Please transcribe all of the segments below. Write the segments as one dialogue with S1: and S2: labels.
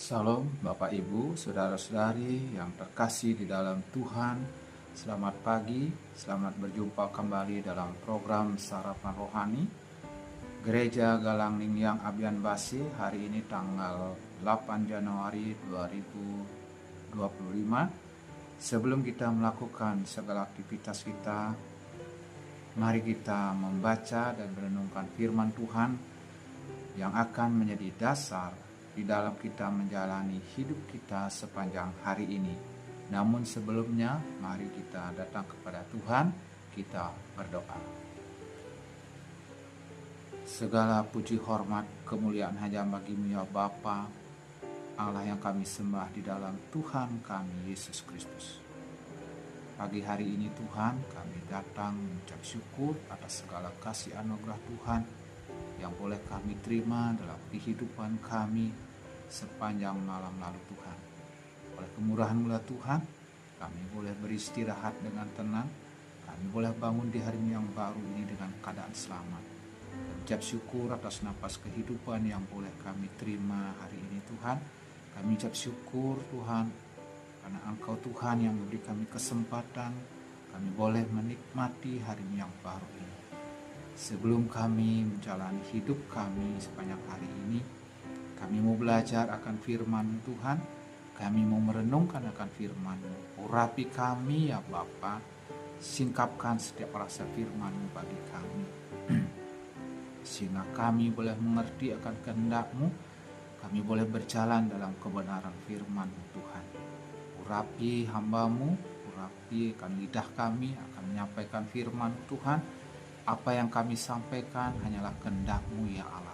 S1: Salam Bapak Ibu, Saudara-saudari yang terkasih di dalam Tuhan. Selamat pagi, selamat berjumpa kembali dalam program Sarapan Rohani Gereja Galang Ningyang Abian Base. Hari ini tanggal 8 Januari 2025. Sebelum kita melakukan segala aktivitas kita, mari kita membaca dan merenungkan firman Tuhan yang akan menjadi dasar di dalam kita menjalani hidup kita sepanjang hari ini. Namun sebelumnya, mari kita datang kepada Tuhan, kita berdoa. Segala puji hormat kemuliaan hanya bagi-Mu ya Bapa, Allah yang kami sembah di dalam Tuhan kami Yesus Kristus. Pagi hari ini Tuhan, kami datang mengucap syukur atas segala kasih anugerah Tuhan yang boleh kami terima dalam kehidupan kami sepanjang malam lalu Tuhan. Oleh kemurahan-Mu Tuhan, kami boleh beristirahat dengan tenang, kami boleh bangun di hari yang baru ini dengan keadaan selamat. Ucap syukur atas napas kehidupan yang boleh kami terima hari ini Tuhan. Kami ucap syukur Tuhan, karena Engkau Tuhan yang memberi kami kesempatan, kami boleh menikmati hari yang baru ini. Sebelum kami menjalani hidup kami sepanjang hari ini, kami mau belajar akan firman Tuhan, kami mau merenungkan akan firman-Mu. Urapi kami ya Bapa, singkapkan setiap rasa firman-Mu bagi kami. Sehingga kami boleh mengerti akan kehendak-Mu, kami boleh berjalan dalam kebenaran firman-Mu Tuhan. Urapi hamba-Mu, urapi akan lidah kami akan menyampaikan firman Tuhan. Apa yang kami sampaikan hanyalah kehendak-Mu ya Allah.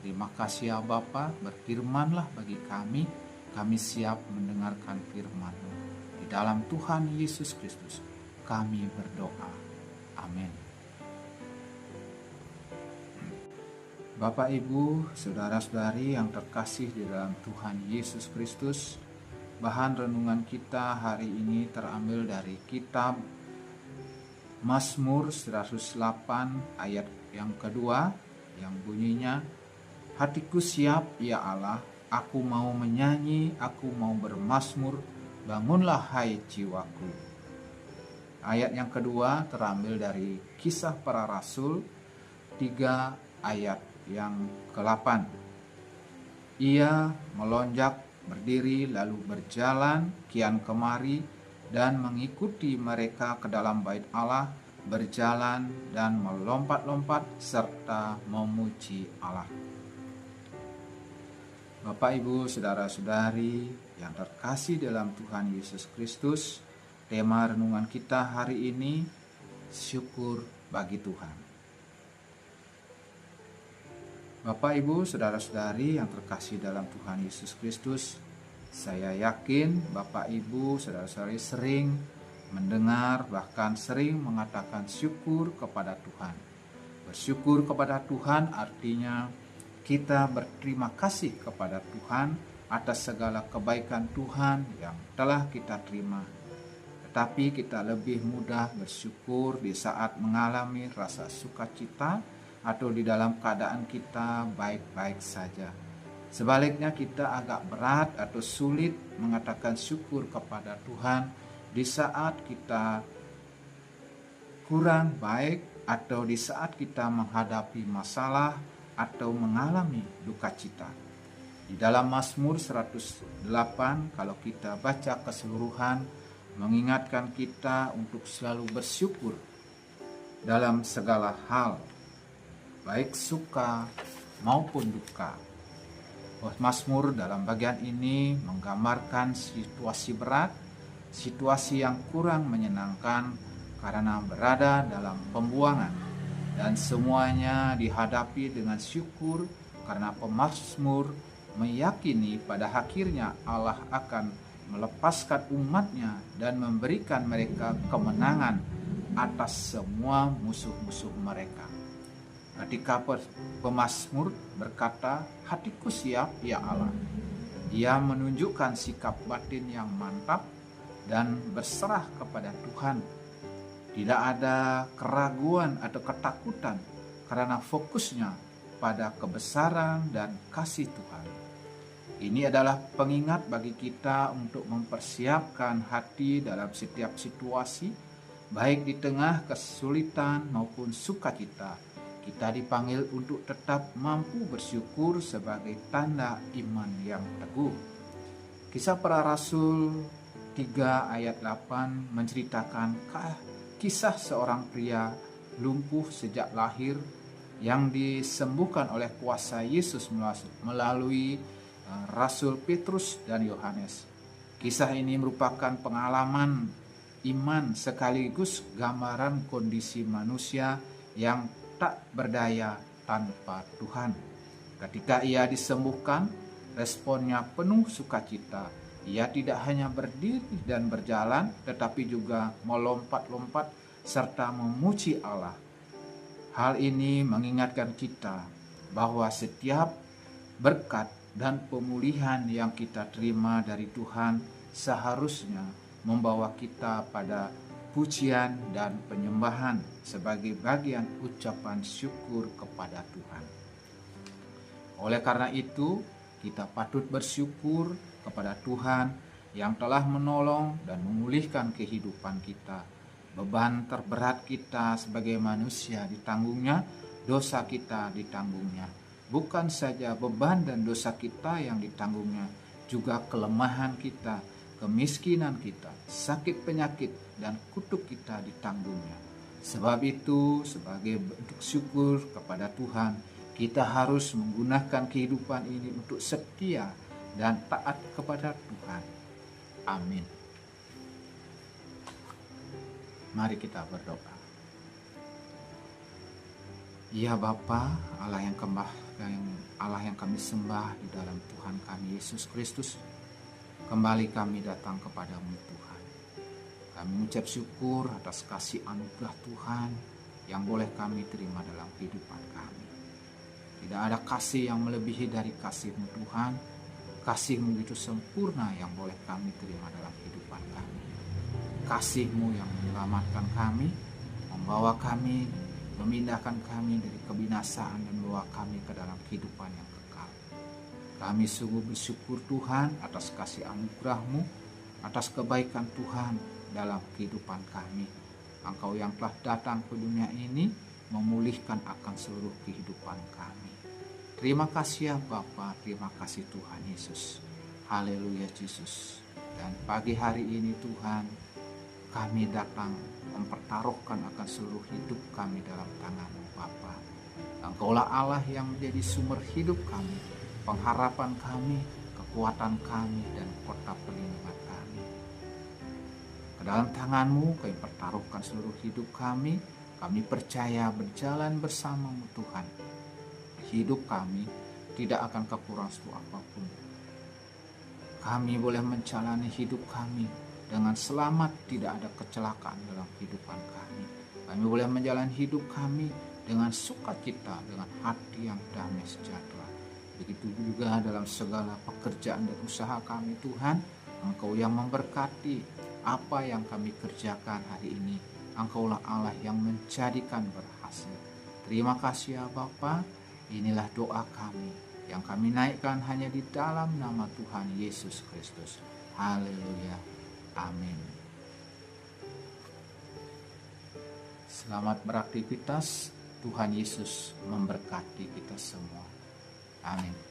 S1: Terima kasih ya Bapa, berfirmanlah bagi kami siap mendengarkan firman-Mu. Di dalam Tuhan Yesus Kristus kami berdoa. Amin. Bapak Ibu, Saudara-saudari yang terkasih di dalam Tuhan Yesus Kristus, bahan renungan kita hari ini terambil dari kitab Mazmur 108 ayat yang kedua yang bunyinya, hatiku siap ya Allah, aku mau menyanyi, aku mau bermazmur, bangunlah hai jiwaku. Ayat yang kedua terambil dari Kisah Para Rasul 3 ayat yang ke-8. Ia melonjak berdiri lalu berjalan kian kemari dan mengikuti mereka ke dalam bait Allah, berjalan dan melompat-lompat serta memuji Allah. Bapak Ibu, Saudara-saudari yang terkasih dalam Tuhan Yesus Kristus, tema renungan kita hari ini, syukur bagi Tuhan. Bapak Ibu, Saudara-saudari yang terkasih dalam Tuhan Yesus Kristus, saya yakin Bapak Ibu, Saudara-saudari sering mendengar bahkan sering mengatakan syukur kepada Tuhan. Bersyukur kepada Tuhan artinya kita berterima kasih kepada Tuhan atas segala kebaikan Tuhan yang telah kita terima. Tetapi kita lebih mudah bersyukur di saat mengalami rasa sukacita atau di dalam keadaan kita baik-baik saja. Sebaliknya kita agak berat atau sulit mengatakan syukur kepada Tuhan di saat kita kurang baik atau di saat kita menghadapi masalah atau mengalami duka cita. Di dalam Mazmur 108 kalau kita baca keseluruhan mengingatkan kita untuk selalu bersyukur dalam segala hal, baik suka maupun duka. Mazmur dalam bagian ini menggambarkan situasi berat, situasi yang kurang menyenangkan karena berada dalam pembuangan. Dan semuanya dihadapi dengan syukur karena pemazmur meyakini pada akhirnya Allah akan melepaskan umatnya dan memberikan mereka kemenangan atas semua musuh-musuh mereka. Ketika pemazmur berkata, hatiku siap ya Allah, ia menunjukkan sikap batin yang mantap dan berserah kepada Tuhan. Tidak ada keraguan atau ketakutan karena fokusnya pada kebesaran dan kasih Tuhan. Ini adalah pengingat bagi kita untuk mempersiapkan hati dalam setiap situasi, baik di tengah kesulitan maupun sukacita. Kita dipanggil untuk tetap mampu bersyukur sebagai tanda iman yang teguh. Kisah Para Rasul 3 ayat 8 menceritakan kisah seorang pria lumpuh sejak lahir yang disembuhkan oleh kuasa Yesus melalui Rasul Petrus dan Yohanes. Kisah ini merupakan pengalaman iman sekaligus gambaran kondisi manusia yang tak berdaya tanpa Tuhan. Ketika ia disembuhkan, responnya penuh sukacita. Ia tidak hanya berdiri dan berjalan, tetapi juga melompat-lompat serta memuji Allah. Hal ini mengingatkan kita bahwa setiap berkat dan pemulihan yang kita terima dari Tuhan seharusnya membawa kita pada pujian dan penyembahan sebagai bagian ucapan syukur kepada Tuhan. Oleh karena itu, kita patut bersyukur kepada Tuhan yang telah menolong dan memulihkan kehidupan kita. Beban terberat kita sebagai manusia ditanggungnya, dosa kita ditanggungnya. Bukan saja beban dan dosa kita yang ditanggungnya, juga kelemahan kita, kemiskinan kita, sakit penyakit, dan kutuk kita ditanggungnya. Sebab itu, sebagai bentuk syukur kepada Tuhan, kita harus menggunakan kehidupan ini untuk setia dan taat kepada Tuhan. Amin. Mari kita berdoa. Ya Bapa, Allah yang kami sembah di dalam Tuhan kami Yesus Kristus, kembali kami datang kepadamu Tuhan. Kami mengucap syukur atas kasih anugerah Tuhan yang boleh kami terima dalam kehidupan kami. Tidak ada kasih yang melebihi dari kasih-Mu Tuhan. Kasih-Mu itu sempurna yang boleh kami terima dalam kehidupan kami. Kasih-Mu yang menyelamatkan kami, membawa kami, memindahkan kami dari kebinasaan dan membawa kami ke dalam kehidupan yang kekal. Kami sungguh bersyukur Tuhan atas kasih anugerah-Mu, atas kebaikan Tuhan dalam kehidupan kami. Engkau yang telah datang ke dunia ini memulihkan akan seluruh kehidupan kami. Terima kasih ya Bapa, terima kasih Tuhan Yesus. Haleluya Yesus. Dan pagi hari ini Tuhan, kami datang mempertaruhkan akan seluruh hidup kami dalam tangan-Mu Bapa. Engkaulah Allah yang menjadi sumber hidup kami, pengharapan kami, kekuatan kami, dan kota perlindungan kami. Ke dalam tangan-Mu kami pertaruhkan seluruh hidup kami. Kami percaya berjalan bersama-Mu Tuhan. Hidup kami tidak akan kekurangan suatu apapun. Kami boleh menjalani hidup kami dengan selamat, tidak ada kecelakaan dalam kehidupan kami. Kami boleh menjalani hidup kami dengan sukacita, dengan hati yang damai sejahtera. Begitu juga dalam segala pekerjaan dan usaha kami Tuhan. Engkau yang memberkati apa yang kami kerjakan hari ini. Engkaulah Allah yang menjadikan berhasil. Terima kasih ya Bapa. Inilah doa kami yang kami naikkan hanya di dalam nama Tuhan Yesus Kristus. Haleluya. Amin. Selamat beraktivitas. Tuhan Yesus memberkati kita semua. Amin.